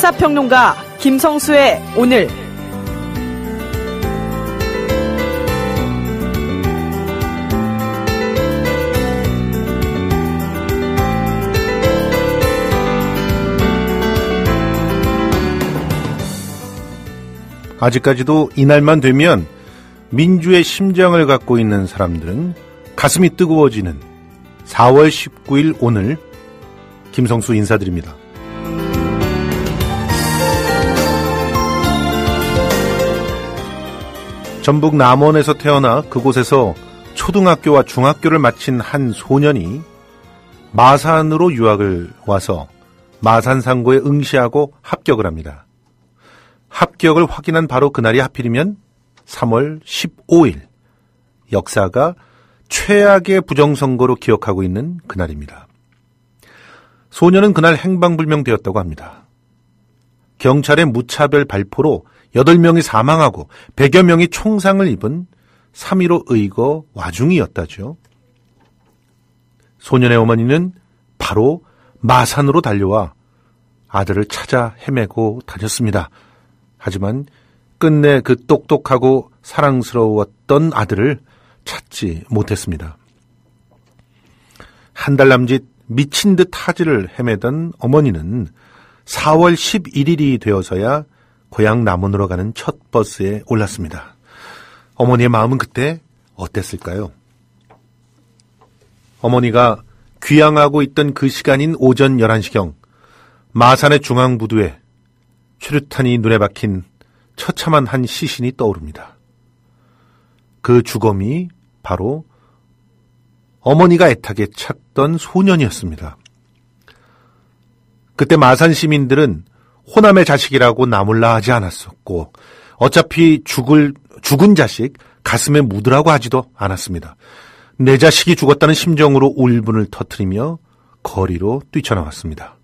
시사평론가 김성수의 오늘. 아직까지도 이날만 되면 민주의 심장을 갖고 있는 사람들은 가슴이 뜨거워지는 4월 19일 오늘 김성수 인사드립니다. 전북 남원에서 태어나 그곳에서 초등학교와 중학교를 마친 한 소년이 마산으로 유학을 와서 마산상고에 응시하고 합격을 합니다. 합격을 확인한 바로 그날이 하필이면 3월 15일, 역사가 최악의 부정선거로 기억하고 있는 그날입니다. 소년은 그날 행방불명되었다고 합니다. 경찰의 무차별 발포로 8명이 사망하고 100여 명이 총상을 입은 3.15 의거 와중이었다죠. 소년의 어머니는 바로 마산으로 달려와 아들을 찾아 헤매고 다녔습니다. 하지만 끝내 그 똑똑하고 사랑스러웠던 아들을 찾지 못했습니다. 한 달 남짓 미친 듯 타지를 헤매던 어머니는 4월 11일이 되어서야 고향 남원으로 가는 첫 버스에 올랐습니다. 어머니의 마음은 그때 어땠을까요? 어머니가 귀향하고 있던 그 시간인 오전 11시경 마산의 중앙부두에 최루탄이 눈에 박힌 처참한 한 시신이 떠오릅니다. 그 주검이 바로 어머니가 애타게 찾던 소년이었습니다. 그때 마산 시민들은 호남의 자식이라고 나몰라 하지 않았었고 어차피 죽은 자식 가슴에 묻으라고 하지도 않았습니다. 내 자식이 죽었다는 심정으로 울분을 터뜨리며 거리로 뛰쳐나왔습니다.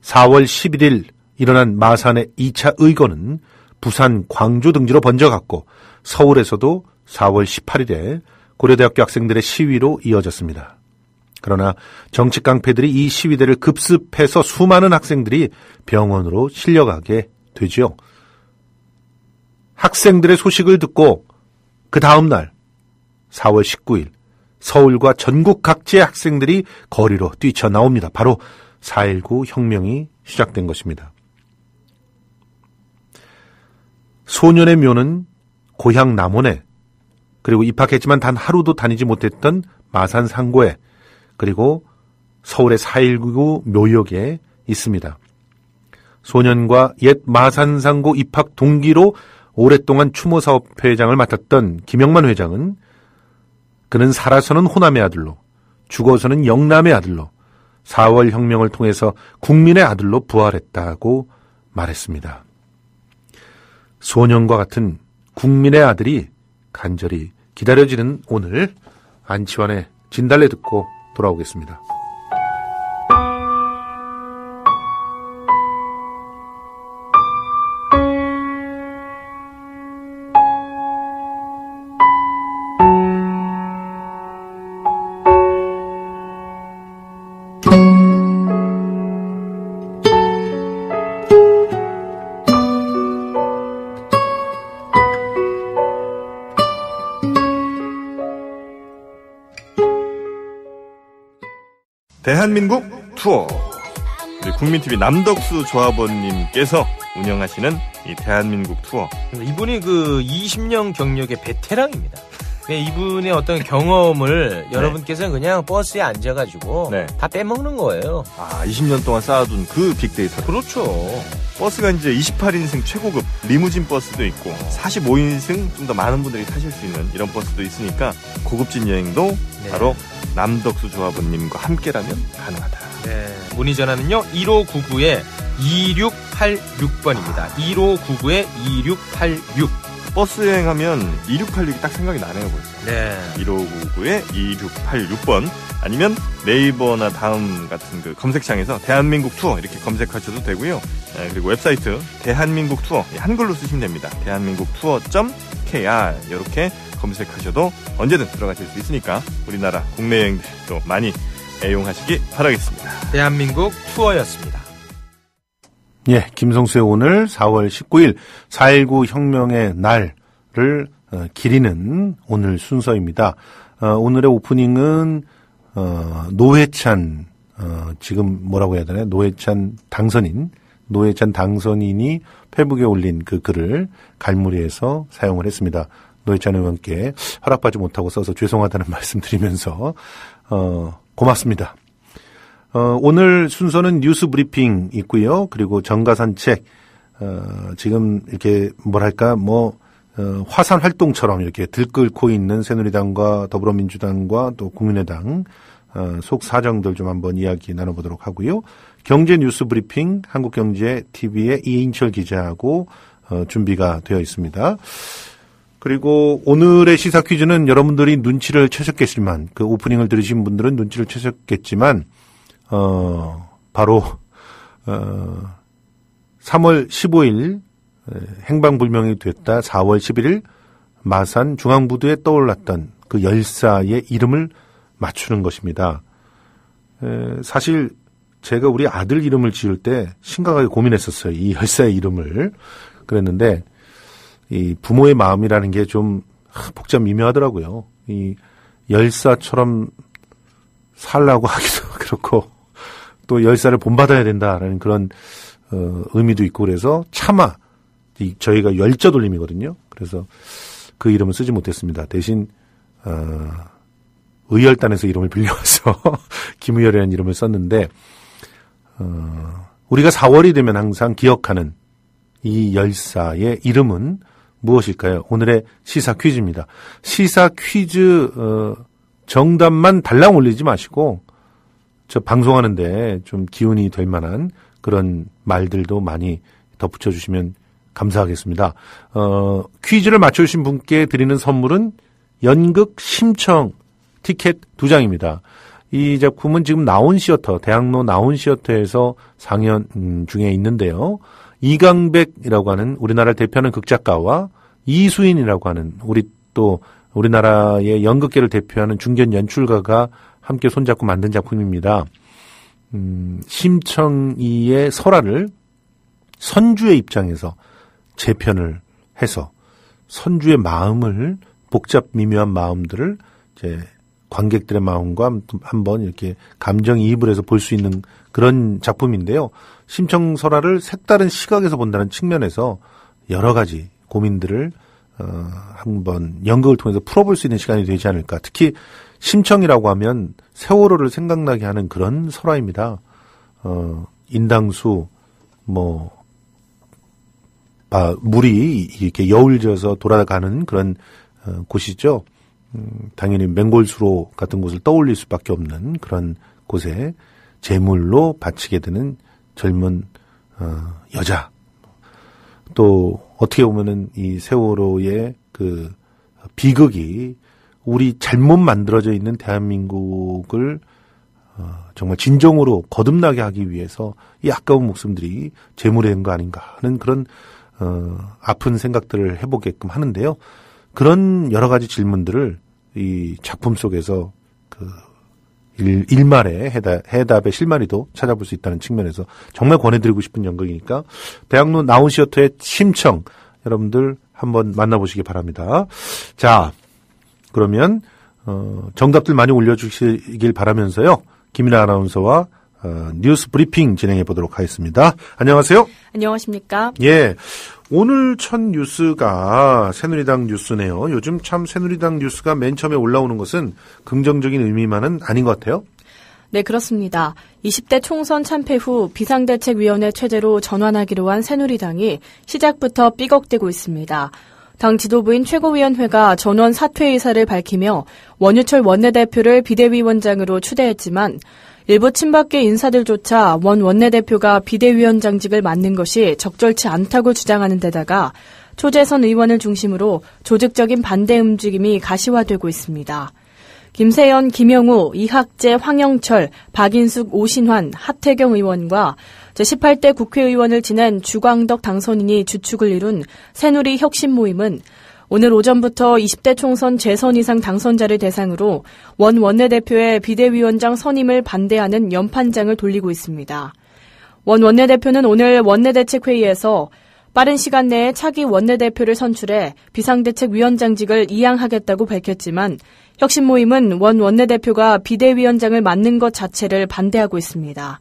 4월 11일 일어난 마산의 2차 의거는 부산, 광주 등지로 번져갔고 서울에서도 4월 18일에 고려대학교 학생들의 시위로 이어졌습니다. 그러나 정치 깡패들이 이 시위대를 급습해서 수많은 학생들이 병원으로 실려가게 되죠. 학생들의 소식을 듣고 그 다음 날 4월 19일 서울과 전국 각지의 학생들이 거리로 뛰쳐나옵니다. 바로 4.19 혁명이 시작된 것입니다. 소년의 묘는 고향 남원에, 그리고 입학했지만 단 하루도 다니지 못했던 마산 상고에, 그리고 서울의 4.19 묘역에 있습니다. 소년과 옛 마산 상고 입학 동기로 오랫동안 추모사업회장을 맡았던 김영만 회장은 그는 살아서는 호남의 아들로, 죽어서는 영남의 아들로 4월 혁명을 통해서 국민의 아들로 부활했다고 말했습니다. 소년과 같은 국민의 아들이 간절히 기다려지는 오늘, 안치환의 진달래 듣고 돌아오겠습니다. 대한민국 투어. 우리 국민TV 남덕수 조합원님께서 운영하시는 이 대한민국 투어. 이분이 그 20년 경력의 베테랑입니다. 이분의 어떤 경험을 여러분께서는 그냥 버스에 앉아가지고 다 빼먹는 거예요. 아, 20년 동안 쌓아둔 그 빅데이터. 그렇죠. 버스가 이제 28인승 최고급 리무진 버스도 있고 45인승 좀 더 많은 분들이 타실 수 있는 이런 버스도 있으니까 고급진 여행도 바로 남덕수 조합원님과 함께라면 가능하다. 네. 문의 전화는요 1599-2686번입니다. 1599-2686. 버스 여행하면 2686이 딱 생각이 나네요, 벌써. 네. 1599-2686번 아니면 네이버나 다음 같은 그 검색창에서 대한민국 투어 이렇게 검색하셔도 되고요. 그리고 웹사이트 대한민국 투어 한글로 쓰시면 됩니다. 대한민국 투어.kr 이렇게 검색하셔도 언제든 들어가실 수 있으니까 우리나라 국내 여행도 많이 애용하시기 바라겠습니다. 대한민국 투어였습니다. 예, 김성수의 오늘 4월 19일 4.19 혁명의 날을 기리는 오늘 순서입니다. 오늘의 오프닝은 노회찬 지금 뭐라고 해야 되나요? 노회찬 당선인이 페북에 올린 그 글을 갈무리해서 사용을 했습니다. 노회찬 의원께 허락받지 못하고 써서 죄송하다는 말씀드리면서 고맙습니다. 오늘 순서는 뉴스 브리핑 있고요. 그리고 정가산책 지금 이렇게 뭐랄까 화산 활동처럼 이렇게 들끓고 있는 새누리당과 더불어민주당과 또 국민의당 속 사정들 좀 한번 이야기 나눠보도록 하고요. 경제 뉴스 브리핑 한국경제TV의 이인철 기자하고 준비가 되어 있습니다. 그리고 오늘의 시사 퀴즈는 여러분들이 눈치를 채셨겠지만 그 오프닝을 들으신 분들은 눈치를 채셨겠지만 바로 3월 15일 행방불명이 됐다 4월 11일 마산 중앙부두에 떠올랐던 그 열사의 이름을 맞추는 것입니다. 사실 제가 우리 아들 이름을 지을 때 심각하게 고민했었어요. 이 열사의 이름을. 그랬는데 이 부모의 마음이라는 게 좀 복잡 미묘하더라고요. 이 열사처럼 살라고 하기도 그렇고 또 열사를 본받아야 된다라는 그런 의미도 있고 그래서 차마 저희가 열자 돌림이거든요. 그래서 그 이름은 쓰지 못했습니다. 대신 의열단에서 이름을 빌려와서 김의열이라는 이름을 썼는데 우리가 4월이 되면 항상 기억하는 이 열사의 이름은 무엇일까요? 오늘의 시사 퀴즈입니다. 시사 퀴즈 정답만 달랑 올리지 마시고 저 방송하는데 좀 기운이 될 만한 그런 말들도 많이 덧붙여 주시면 감사하겠습니다. 퀴즈를 맞춰주신 분께 드리는 선물은 연극 심청 티켓 2장입니다. 이 작품은 지금 나온시어터, 대학로 나온시어터에서 상연 중에 있는데요. 이강백이라고 하는 우리나라를 대표하는 극작가와 이수인이라고 하는 우리나라의 연극계를 대표하는 중견 연출가가 함께 손잡고 만든 작품입니다. 심청이의 설화를 선주의 입장에서 재편을 해서 선주의 마음을 복잡 미묘한 마음들을 이제 관객들의 마음과 한번 이렇게 감정이입을 해서 볼 수 있는 그런 작품인데요. 심청설화를 색다른 시각에서 본다는 측면에서 여러 가지 고민들을 한번 연극을 통해서 풀어볼 수 있는 시간이 되지 않을까. 특히 심청이라고 하면 세월호를 생각나게 하는 그런 설화입니다. 인당수 물이 이렇게 여울져서 돌아가는 그런 곳이죠. 당연히 맹골수로 같은 곳을 떠올릴 수밖에 없는 그런 곳에 제물로 바치게 되는 젊은 여자. 또 어떻게 보면은 이 세월호의 그 비극이 우리 잘못 만들어져 있는 대한민국을 정말 진정으로 거듭나게 하기 위해서 이 아까운 목숨들이 제물이 된 거 아닌가 하는 그런 아픈 생각들을 해보게끔 하는데요. 그런 여러 가지 질문들을 이 작품 속에서 그 일말의 해답의 실마리도 찾아볼 수 있다는 측면에서 정말 권해드리고 싶은 연극이니까 대학로 나온시어터의 심청 여러분들 한번 만나보시기 바랍니다. 자, 그러면 정답들 많이 올려주시길 바라면서요. 김인아 아나운서와 뉴스 브리핑 진행해 보도록 하겠습니다. 안녕하세요. 안녕하십니까. 예. 오늘 첫 뉴스가 새누리당 뉴스네요. 요즘 참 새누리당 뉴스가 맨 처음에 올라오는 것은 긍정적인 의미만은 아닌 것 같아요. 네, 그렇습니다. 20대 총선 참패 후 비상대책위원회 체제로 전환하기로 한 새누리당이 시작부터 삐걱대고 있습니다. 당 지도부인 최고위원회가 전원 사퇴 의사를 밝히며 원유철 원내대표를 비대위원장으로 추대했지만 일부 친박계 인사들조차 원 원내대표가 비대위원장직을 맡는 것이 적절치 않다고 주장하는 데다가 초재선 의원을 중심으로 조직적인 반대 움직임이 가시화되고 있습니다. 김세연, 김영우, 이학재, 황영철, 박인숙, 오신환, 하태경 의원과 제18대 국회의원을 지낸 주광덕 당선인이 주축을 이룬 새누리 혁신 모임은 오늘 오전부터 20대 총선 재선 이상 당선자를 대상으로 원내대표의 비대위원장 선임을 반대하는 연판장을 돌리고 있습니다. 원 원내대표는 오늘 원내대책회의에서 빠른 시간 내에 차기 원내대표를 선출해 비상대책위원장직을 이양하겠다고 밝혔지만 혁신모임은 원 원내대표가 비대위원장을 맡는 것 자체를 반대하고 있습니다.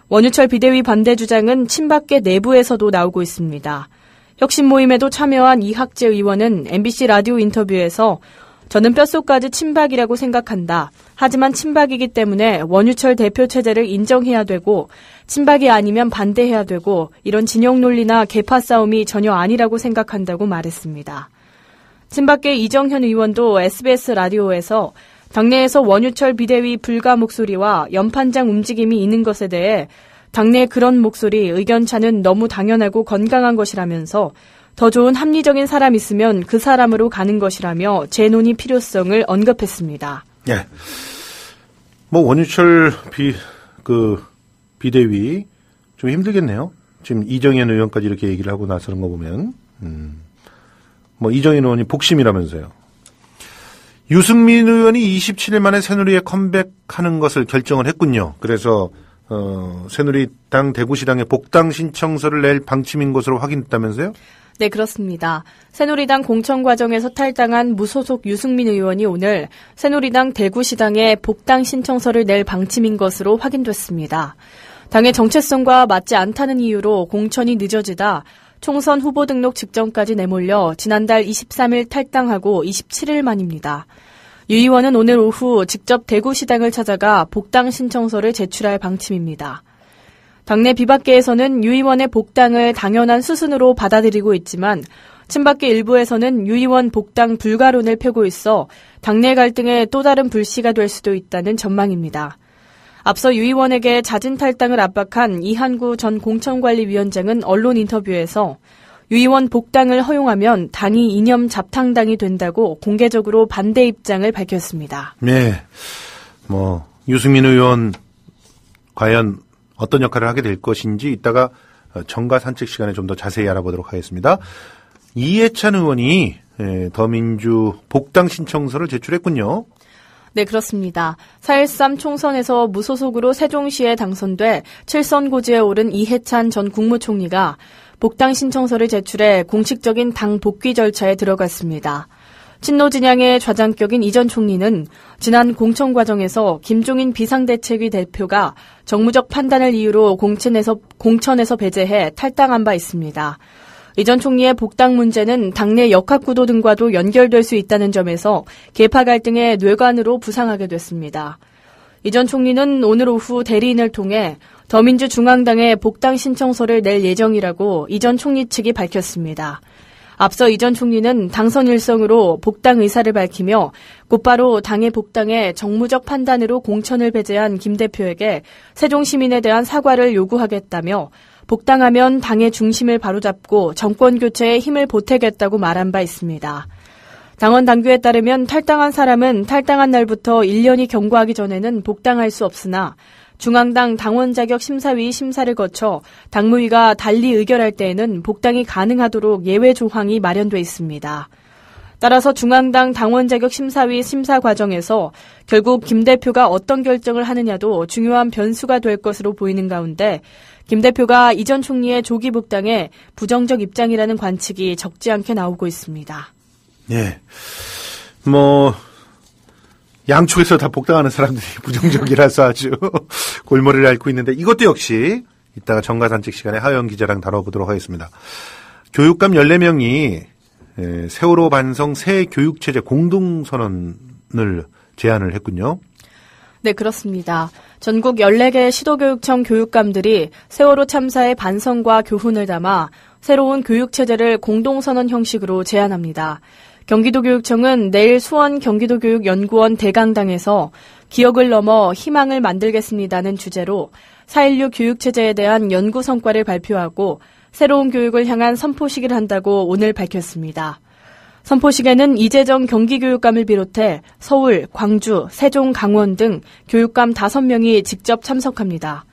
원유철 비대위 반대 주장은 친박계 내부에서도 나오고 있습니다. 혁신모임에도 참여한 이학재 의원은 MBC 라디오 인터뷰에서 저는 뼛속까지 친박이라고 생각한다. 하지만 친박이기 때문에 원유철 대표 체제를 인정해야 되고 친박이 아니면 반대해야 되고 이런 진영 논리나 계파 싸움이 전혀 아니라고 생각한다고 말했습니다. 친박계 이정현 의원도 SBS 라디오에서 당내에서 원유철 비대위 불가 목소리와 연판장 움직임이 있는 것에 대해 당내 그런 목소리, 의견차는 너무 당연하고 건강한 것이라면서 더 좋은 합리적인 사람 있으면 그 사람으로 가는 것이라며 재논의 필요성을 언급했습니다. 예. 원유철 비대위 좀 힘들겠네요. 지금 이정현 의원까지 이렇게 얘기를 하고 나서는 거 보면, 이정현 의원이 복심이라면서요. 유승민 의원이 27일 만에 새누리에 컴백하는 것을 결정을 했군요. 그래서 새누리당 대구시당에 복당 신청서를 낼 방침인 것으로 확인됐다면서요? 네, 그렇습니다. 새누리당 공천 과정에서 탈당한 무소속 유승민 의원이 오늘 새누리당 대구시당에 복당 신청서를 낼 방침인 것으로 확인됐습니다. 당의 정체성과 맞지 않다는 이유로 공천이 늦어지다 총선 후보 등록 직전까지 내몰려 지난달 23일 탈당하고 27일 만입니다. 유 의원은 오늘 오후 직접 대구시당을 찾아가 복당 신청서를 제출할 방침입니다. 당내 비박계에서는 유 의원의 복당을 당연한 수순으로 받아들이고 있지만 친박계 일부에서는 유 의원 복당 불가론을 펴고 있어 당내 갈등의 또 다른 불씨가 될 수도 있다는 전망입니다. 앞서 유 의원에게 자진 탈당을 압박한 이한구 전 공천관리위원장은 언론 인터뷰에서 유 의원 복당을 허용하면 당이 이념 잡탕당이 된다고 공개적으로 반대 입장을 밝혔습니다. 네, 유승민 의원 과연 어떤 역할을 하게 될 것인지 이따가 정가 산책 시간에 좀 더 자세히 알아보도록 하겠습니다. 이해찬 의원이 더민주 복당 신청서를 제출했군요. 네, 그렇습니다. 4.13 총선에서 무소속으로 세종시에 당선돼 7선 고지에 오른 이해찬 전 국무총리가 복당 신청서를 제출해 공식적인 당 복귀 절차에 들어갔습니다. 친노 진영의 좌장격인 이 전 총리는 지난 공천 과정에서 김종인 비상대책위 대표가 정무적 판단을 이유로 공천에서 배제해 탈당한 바 있습니다. 이 전 총리의 복당 문제는 당내 역학구도 등과도 연결될 수 있다는 점에서 계파 갈등의 뇌관으로 부상하게 됐습니다. 이 전 총리는 오늘 오후 대리인을 통해 더민주 중앙당에 복당 신청서를 낼 예정이라고 이 전 총리 측이 밝혔습니다. 앞서 이 전 총리는 당선 일성으로 복당 의사를 밝히며 곧바로 당의 복당에 정무적 판단으로 공천을 배제한 김 대표에게 세종 시민에 대한 사과를 요구하겠다며 복당하면 당의 중심을 바로잡고 정권 교체에 힘을 보태겠다고 말한 바 있습니다. 당원 당규에 따르면 탈당한 사람은 탈당한 날부터 1년이 경과하기 전에는 복당할 수 없으나 중앙당 당원 자격 심사위 심사를 거쳐 당무위가 달리 의결할 때에는 복당이 가능하도록 예외 조항이 마련돼 있습니다. 따라서 중앙당 당원 자격 심사위 심사 과정에서 결국 김 대표가 어떤 결정을 하느냐도 중요한 변수가 될 것으로 보이는 가운데 김 대표가 이 전 총리의 조기 복당에 부정적 입장이라는 관측이 적지 않게 나오고 있습니다. 네. 양쪽에서 다 복당하는 사람들이 부정적이라서 아주 골머리를 앓고 있는데 이것도 역시 이따가 정가산책 시간에 하영 기자랑 다뤄보도록 하겠습니다. 교육감 14명이 세월호 반성 새 교육체제 공동선언을 제안을 했군요. 네, 그렇습니다. 전국 14개 시도교육청 교육감들이 세월호 참사의 반성과 교훈을 담아 새로운 교육체제를 공동선언 형식으로 제안합니다. 경기도교육청은 내일 수원 경기도교육연구원 대강당에서 기억을 넘어 희망을 만들겠습니다는 주제로 4.16 교육체제에 대한 연구 성과를 발표하고 새로운 교육을 향한 선포식을 한다고 오늘 밝혔습니다. 선포식에는 이재정 경기교육감을 비롯해 서울, 광주, 세종, 강원 등 교육감 5명이 직접 참석합니다.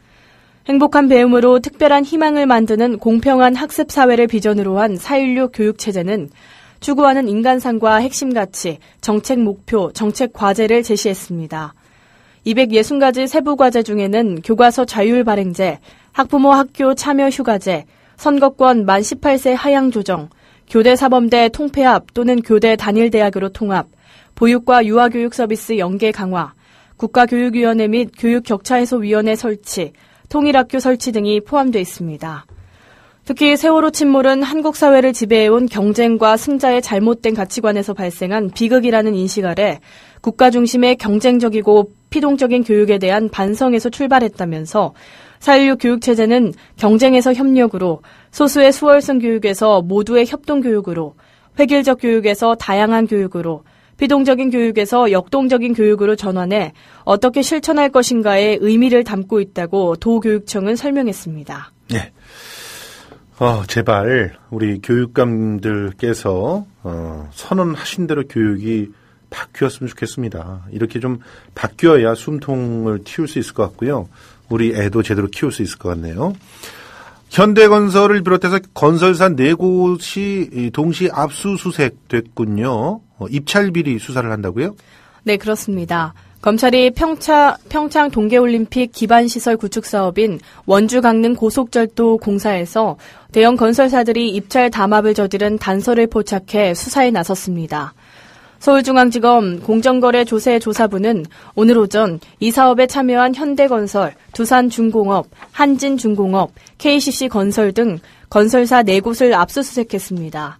행복한 배움으로 특별한 희망을 만드는 공평한 학습사회를 비전으로 한 4.16 교육체제는 추구하는 인간상과 핵심 가치, 정책 목표, 정책 과제를 제시했습니다. 260가지 세부 과제 중에는 교과서 자율 발행제, 학부모 학교 참여 휴가제, 선거권 만 18세 하향 조정, 교대 사범대 통폐합 또는 교대 단일대학으로 통합, 보육과 유아교육 서비스 연계 강화, 국가교육위원회 및 교육격차해소위원회 설치, 통일학교 설치 등이 포함되어 있습니다. 특히 세월호 침몰은 한국 사회를 지배해온 경쟁과 승자의 잘못된 가치관에서 발생한 비극이라는 인식 아래 국가 중심의 경쟁적이고 피동적인 교육에 대한 반성에서 출발했다면서 4.16 교육체제는 경쟁에서 협력으로, 소수의 수월성 교육에서 모두의 협동교육으로, 획일적 교육에서 다양한 교육으로, 비동적인 교육에서 역동적인 교육으로 전환해 어떻게 실천할 것인가에 의미를 담고 있다고 도교육청은 설명했습니다. 네. 제발 우리 교육감들께서 선언하신 대로 교육이 바뀌었으면 좋겠습니다. 이렇게 좀 바뀌어야 숨통을 틔울 수 있을 것 같고요. 우리 애도 제대로 키울 수 있을 것 같네요. 현대건설을 비롯해서 건설사 4곳이 동시 압수수색됐군요. 입찰비리 수사를 한다고요? 네, 그렇습니다. 검찰이 평창 동계올림픽 기반시설 구축 사업인 원주 강릉 고속철도 공사에서 대형 건설사들이 입찰 담합을 저지른 단서를 포착해 수사에 나섰습니다. 서울중앙지검 공정거래조세조사부는 오늘 오전 이 사업에 참여한 현대건설, 두산중공업, 한진중공업, KCC건설 등 건설사 4곳을 압수수색했습니다.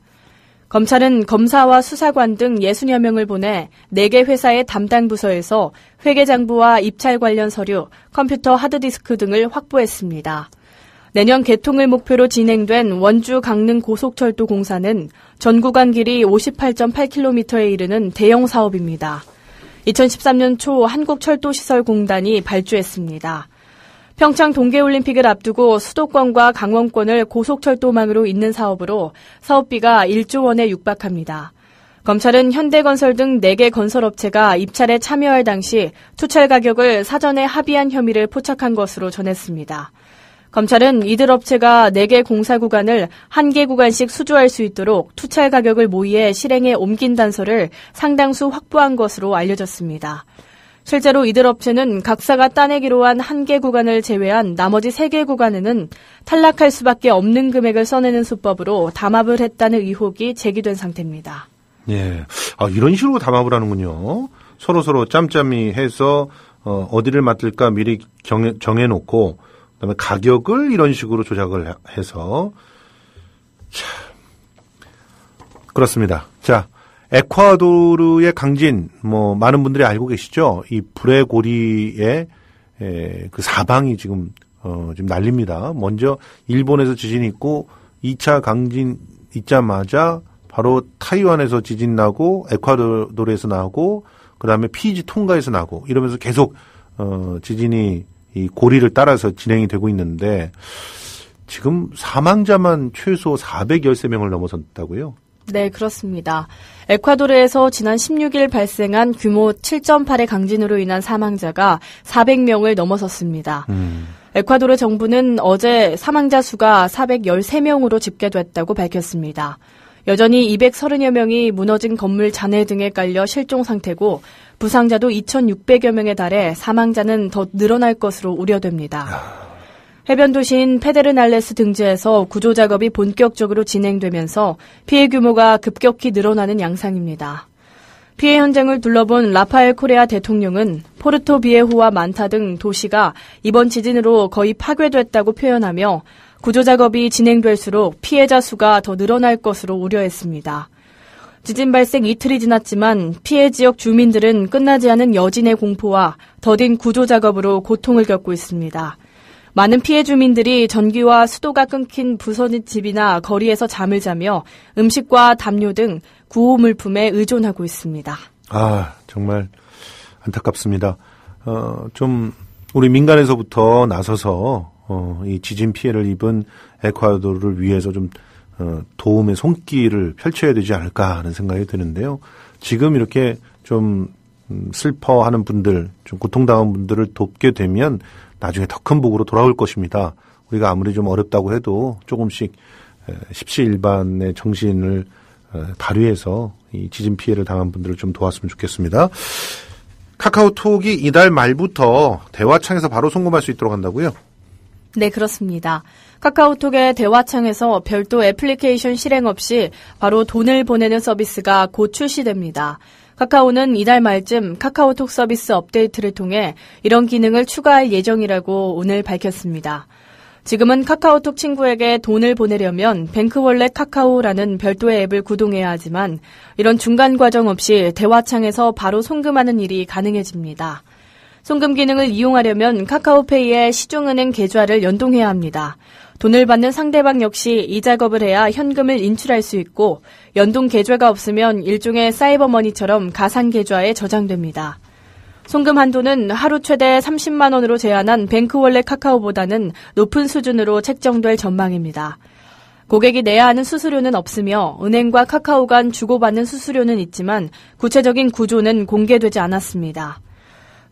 검찰은 검사와 수사관 등 60여 명을 보내 4개 회사의 담당 부서에서 회계장부와 입찰 관련 서류, 컴퓨터 하드디스크 등을 확보했습니다. 내년 개통을 목표로 진행된 원주 강릉 고속철도 공사는 전 구간 길이 58.8km에 이르는 대형 사업입니다. 2013년 초 한국철도시설공단이 발주했습니다. 평창 동계올림픽을 앞두고 수도권과 강원권을 고속철도망으로 잇는 사업으로 사업비가 1조 원에 육박합니다. 검찰은 현대건설 등 4개 건설업체가 입찰에 참여할 당시 투찰 가격을 사전에 합의한 혐의를 포착한 것으로 전했습니다. 검찰은 이들 업체가 4개 공사 구간을 1개 구간씩 수주할 수 있도록 투찰 가격을 모의해 실행에 옮긴 단서를 상당수 확보한 것으로 알려졌습니다. 실제로 이들 업체는 각사가 따내기로 한 1개 구간을 제외한 나머지 3개 구간에는 탈락할 수밖에 없는 금액을 써내는 수법으로 담합을 했다는 의혹이 제기된 상태입니다. 예, 이런 식으로 담합을 하는군요. 서로 짬짬이 해서 어디를 맡을까 미리 정해놓고 그다음에 가격을 이런 식으로 조작을 해서 그렇습니다. 자, 에콰도르의 강진 많은 분들이 알고 계시죠? 이 불의 고리의 그 사방이 지금 난립니다. 먼저 일본에서 지진이 있고 2차 강진 있자마자 바로 타이완에서 지진 나고 에콰도르에서 나고 그다음에 피지 통가에서 나고 이러면서 계속 지진이 이 고리를 따라서 진행이 되고 있는데 지금 사망자만 최소 413명을 넘어섰다고요? 네, 그렇습니다. 에콰도르에서 지난 16일 발생한 규모 7.8의 강진으로 인한 사망자가 400명을 넘어섰습니다. 에콰도르 정부는 어제 사망자 수가 413명으로 집계됐다고 밝혔습니다. 여전히 230여 명이 무너진 건물 잔해 등에 깔려 실종 상태고 부상자도 2,600여 명에 달해 사망자는 더 늘어날 것으로 우려됩니다. 해변 도시인 페데르날레스 등지에서 구조 작업이 본격적으로 진행되면서 피해 규모가 급격히 늘어나는 양상입니다. 피해 현장을 둘러본 라파엘 코레아 대통령은 포르토 비에호와 만타 등 도시가 이번 지진으로 거의 파괴됐다고 표현하며 구조 작업이 진행될수록 피해자 수가 더 늘어날 것으로 우려했습니다. 지진 발생 이틀이 지났지만 피해 지역 주민들은 끝나지 않은 여진의 공포와 더딘 구조 작업으로 고통을 겪고 있습니다. 많은 피해 주민들이 전기와 수도가 끊긴 부서진 집이나 거리에서 잠을 자며 음식과 담요 등 구호 물품에 의존하고 있습니다. 정말 안타깝습니다. 좀 우리 민간에서부터 나서서 이 지진 피해를 입은 에콰도르를 위해서 좀 도움의 손길을 펼쳐야 되지 않을까 하는 생각이 드는데요. 지금 이렇게 좀 슬퍼하는 분들, 좀 고통당한 분들을 돕게 되면 나중에 더 큰 복으로 돌아올 것입니다. 우리가 아무리 좀 어렵다고 해도 조금씩 십시일반의 정신을 발휘해서 이 지진 피해를 당한 분들을 좀 도왔으면 좋겠습니다. 카카오톡이 이달 말부터 대화창에서 바로 송금할 수 있도록 한다고요? 네, 그렇습니다. 카카오톡의 대화창에서 별도 애플리케이션 실행 없이 바로 돈을 보내는 서비스가 곧 출시됩니다. 카카오는 이달 말쯤 카카오톡 서비스 업데이트를 통해 이런 기능을 추가할 예정이라고 오늘 밝혔습니다. 지금은 카카오톡 친구에게 돈을 보내려면 뱅크월렛 카카오라는 별도의 앱을 구동해야 하지만 이런 중간 과정 없이 대화창에서 바로 송금하는 일이 가능해집니다. 송금 기능을 이용하려면 카카오페이에 시중은행 계좌를 연동해야 합니다. 돈을 받는 상대방 역시 이 작업을 해야 현금을 인출할 수 있고 연동 계좌가 없으면 일종의 사이버머니처럼 가상 계좌에 저장됩니다. 송금 한도는 하루 최대 30만 원으로 제한한 뱅크월렛 카카오보다는 높은 수준으로 책정될 전망입니다. 고객이 내야 하는 수수료는 없으며 은행과 카카오 간 주고받는 수수료는 있지만 구체적인 구조는 공개되지 않았습니다.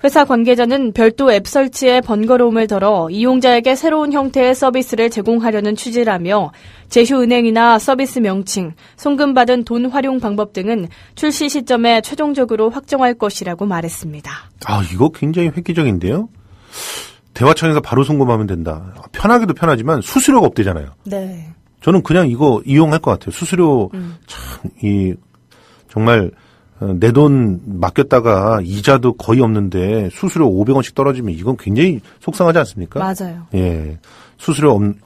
회사 관계자는 별도 앱 설치에 번거로움을 덜어 이용자에게 새로운 형태의 서비스를 제공하려는 취지라며 제휴은행이나 서비스 명칭, 송금받은 돈 활용 방법 등은 출시 시점에 최종적으로 확정할 것이라고 말했습니다. 아, 이거 굉장히 획기적인데요? 대화창에서 바로 송금하면 된다. 편하기도 편하지만 수수료가 없대잖아요. 네. 저는 그냥 이거 이용할 것 같아요. 수수료 정말 내 돈 맡겼다가 이자도 거의 없는데 수수료 500원씩 떨어지면 이건 굉장히 속상하지 않습니까? 맞아요. 예.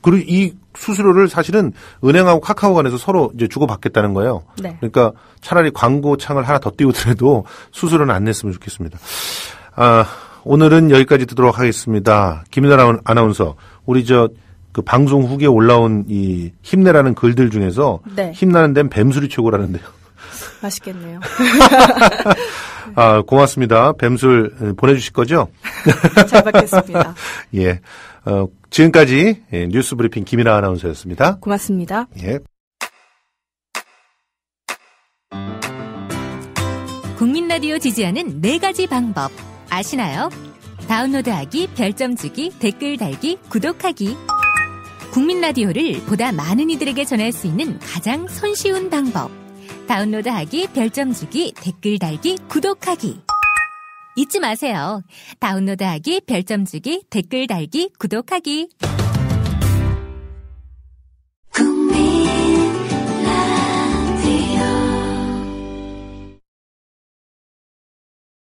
그리고 이 수수료를 사실은 은행하고 카카오 간에서 서로 이제 주고받겠다는 거예요. 네. 그러니까 차라리 광고창을 하나 더 띄우더라도 수수료는 안 냈으면 좋겠습니다. 오늘은 여기까지 듣도록 하겠습니다. 김윤아 아나운서, 우리 그 방송 후기에 올라온 이 힘내라는 글들 중에서 네. 힘나는 데는 뱀술이 최고라는데요. 맛있겠네요. 고맙습니다. 뱀술 보내주실 거죠? 잘 받겠습니다. 예. 지금까지 뉴스 브리핑 김인아 아나운서였습니다. 고맙습니다. 예. 국민 라디오 지지하는 4가지 방법 아시나요? 다운로드하기, 별점 주기, 댓글 달기, 구독하기. 국민 라디오를 보다 많은 이들에게 전할 수 있는 가장 손쉬운 방법. 다운로드하기, 별점 주기, 댓글 달기, 구독하기. 잊지 마세요. 다운로드하기, 별점 주기, 댓글 달기, 구독하기.